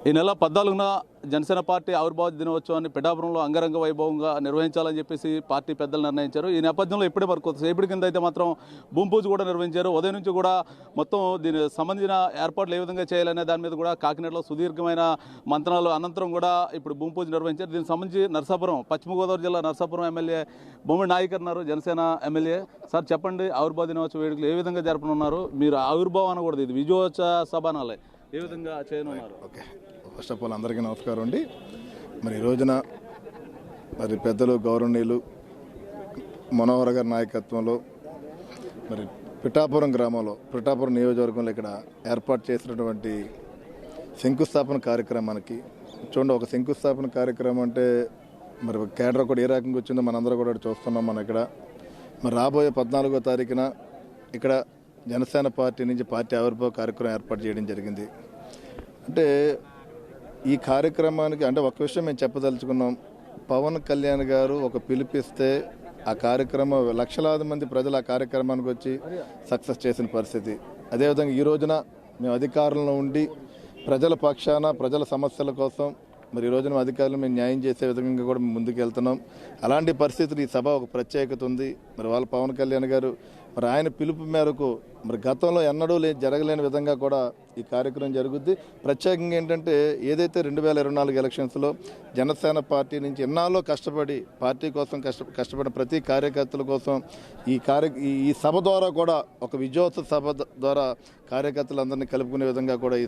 ఈ నెల 14న జనసేన పార్టీ ఆవిర్భావ దినోత్సవాన్ని పిఠాపురంలో అంగరంగ వైభవంగా నిర్వహించాలని చెప్పేసి పార్టీ పెద్దలు నిర్ణయించారు. ఈ నేపథ్యంలో ఇప్పటి వరకు సేపటి కింద అయితే మాత్రం భూమి పూజ కూడా నిర్వహించారు. ఉదయం నుంచి కూడా మొత్తం దీనికి సంబంధించిన ఏర్పాట్లు ఏ విధంగా చేయాలనే దాని మీద కూడా కాకినాడలో సుదీర్ఘమైన మంత్రాలు అనంతరం కూడా ఇప్పుడు భూమి పూజ నిర్వహించారు. దీనికి సంబంధించి నరసాపురం, పశ్చిమ గోదావరి జిల్లా నరసాపురం ఎమ్మెల్యే బొమ్మిడి నాయక్ అన్నారు, జనసేన ఎమ్మెల్యే. సార్ చెప్పండి, ఆవిర్భావ దినోత్సవ వేడుకలు ఏ విధంగా జరపనున్నారు? మీరు ఆవిర్భావం అనకూడదు, ఇది విజయోత్సవ సభానాలే, ఏ విధంగా చేయనున్నారు? ఓకే, ఫస్ట్ ఆఫ్ ఆల్ అందరికీ నమస్కారం అండి. మరి ఈ రోజున మరి పెద్దలు గౌరవనీయులు మనోహర్ గారి నాయకత్వంలో మరి పిఠాపురం గ్రామంలో, పిఠాపురం నియోజకవర్గంలో ఇక్కడ ఏర్పాటు చేసినటువంటి శంకుస్థాపన కార్యక్రమానికి చూడండి. ఒక శంకుస్థాపన కార్యక్రమం అంటే మరి కేడర్ కూడా ఏ రకంగా వచ్చిందో మనందరూ కూడా చూస్తున్నాం. మనం ఇక్కడ మరి రాబోయే 14వ తారీఖున ఇక్కడ జనసేన పార్టీ నుంచి పార్టీ ఆవిర్భావ కార్యక్రమం ఏర్పాటు చేయడం జరిగింది. అంటే ఈ కార్యక్రమానికి అంటే ఒక విషయం మేము చెప్పదలుచుకున్నాం. పవన్ కళ్యాణ్ గారు ఒక పిలిపిస్తే ఆ కార్యక్రమం లక్షలాది మంది ప్రజలు ఆ కార్యక్రమానికి వచ్చి సక్సెస్ చేసిన పరిస్థితి. అదేవిధంగా ఈ రోజున మేము అధికారంలో ఉండి ప్రజల పక్షాన, ప్రజల సమస్యల కోసం మరి ఈ రోజున అధికారులు మేము న్యాయం చేసే విధంగా కూడా ముందుకు వెళ్తున్నాం. అలాంటి పరిస్థితులు ఈ సభ ఒక ప్రత్యేకత ఉంది. మరి వాళ్ళ పవన్ కళ్యాణ్ గారు మరి ఆయన పిలుపు మేరకు మరి గతంలో ఎన్నడూ జరగలేని విధంగా కూడా ఈ కార్యక్రమం జరుగుద్ది. ప్రత్యేకంగా ఏంటంటే ఏదైతే 2024 ఎలక్షన్స్లో జనసేన పార్టీ నుంచి ఎన్నాళ్ళో కష్టపడి పార్టీ కోసం కష్టపడిన ప్రతి కార్యకర్తల కోసం ఈ సభ ద్వారా కూడా ఒక విజయోత్సవ సభ ద్వారా కార్యకర్తలందరినీ కలుపుకునే విధంగా కూడా ఈ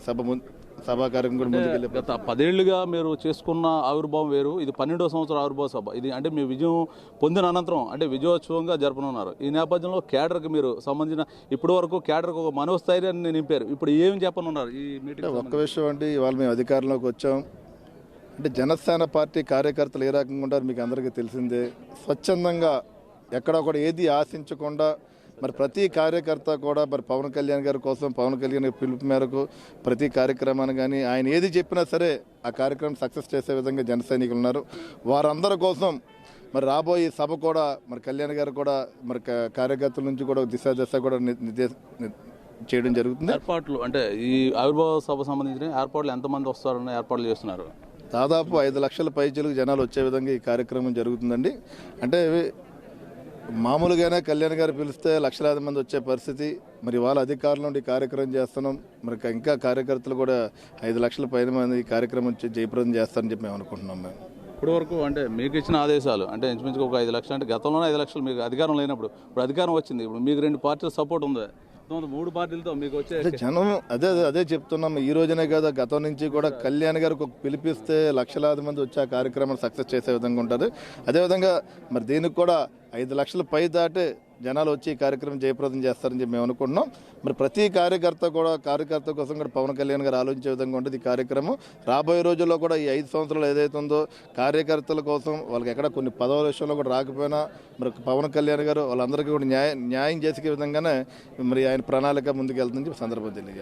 సభా కార్యక్రమం కూడా ముందుకెళ్ళి గత 10 ఏళ్లుగా మీరు చేసుకున్న ఆవిర్భావం వేరు, ఇది 12వ సంవత్సరం ఆవిర్భావ సభ. ఇది అంటే మీ విజయం పొందిన అనంతరం అంటే విజయోత్సవంగా జరపనున్నారు. ఈ నేపథ్యంలో కేడర్కి మీరు సంబంధించిన ఇప్పటి వరకు కేడర్కి ఒక మనోస్థైర్యాన్ని నింపారు. ఇప్పుడు ఏమి చెప్పనున్నారు ఈ మీటింగ్? ఒక్క విషయం అంటే ఇవాళ మేము అధికారంలోకి వచ్చాం అంటే జనసేన పార్టీ కార్యకర్తలు ఏ రకంగా ఉంటారు మీకు అందరికీ తెలిసిందే. స్వచ్ఛందంగా ఎక్కడ కూడా ఏది ఆశించకుండా మరి ప్రతి కార్యకర్త కూడా మరి పవన్ కళ్యాణ్ గారి కోసం, పవన్ కళ్యాణ్ పిలుపు మేరకు ప్రతి కార్యక్రమాన్ని కానీ ఆయన ఏది చెప్పినా సరే ఆ కార్యక్రమం సక్సెస్ చేసే విధంగా జన సైనికులు ఉన్నారు. వారందరి కోసం మరి రాబోయే సభ కూడా మరి కళ్యాణ్ గారు కూడా మరి కార్యకర్తల నుంచి కూడా దిశ కూడా చేయడం జరుగుతుంది. ఏర్పాట్లు అంటే ఈ ఆవిర్భావ సభ సంబంధించిన ఏర్పాట్లు ఎంతమంది వస్తారని ఏర్పాట్లు చేస్తున్నారు? దాదాపు 5 లక్షల పైచీలకు జనాలు వచ్చే విధంగా ఈ కార్యక్రమం జరుగుతుందండి. అంటే మామూలుగానే కళ్యాణ్ గారు పిలిస్తే లక్షలాది మంది వచ్చే పరిస్థితి. మరి వాళ్ళ అధికారుల నుండి కార్యక్రమం చేస్తున్నాం. మరి ఇంకా కార్యకర్తలు కూడా 5 లక్షల పైన మంది ఈ కార్యక్రమం జయప్రదం చేస్తారని చెప్పి మేము అనుకుంటున్నాం. మేము ఇప్పటి వరకు అంటే మీకు ఇచ్చిన ఆదేశాలు అంటే ఇంచుమించుగా ఒక 5 లక్షలు, అంటే గతంలోనే 5 లక్షలు మీకు అధికారం లేనప్పుడు, ఇప్పుడు అధికారం వచ్చింది, ఇప్పుడు మీకు 2 పార్టీల సపోర్ట్ ఉంది, 3 పార్టీలతో మీకు వచ్చే జనం అదే చెప్తున్నాం. ఈ రోజునే కదా, గతం నుంచి కూడా కళ్యాణ్ గారికి పిలిపిస్తే లక్షలాది మంది వచ్చి ఆ కార్యక్రమాన్ని సక్సెస్ చేసే విధంగా ఉంటుంది. అదేవిధంగా మరి దీనికి కూడా 5 లక్షల పై దాటే జనాలు వచ్చి ఈ కార్యక్రమం జయప్రదం చేస్తారని చెప్పి మేము అనుకుంటున్నాం. మరి ప్రతి కార్యకర్త కోసం కూడా పవన్ కళ్యాణ్ గారు ఆలోచించే విధంగా ఉంటుంది ఈ కార్యక్రమం. రాబోయే రోజుల్లో కూడా ఈ 5 సంవత్సరాలు ఏదైతే ఉందో కార్యకర్తల కోసం వాళ్ళకి ఎక్కడ కొన్ని పదవుల విషయంలో కూడా రాకపోయినా మరి పవన్ కళ్యాణ్ గారు వాళ్ళందరికీ కూడా న్యాయం చేసే విధంగానే మరి ఆయన ప్రణాళిక ముందుకు వెళ్తుందని సందర్భం తెలియజేస్తారు.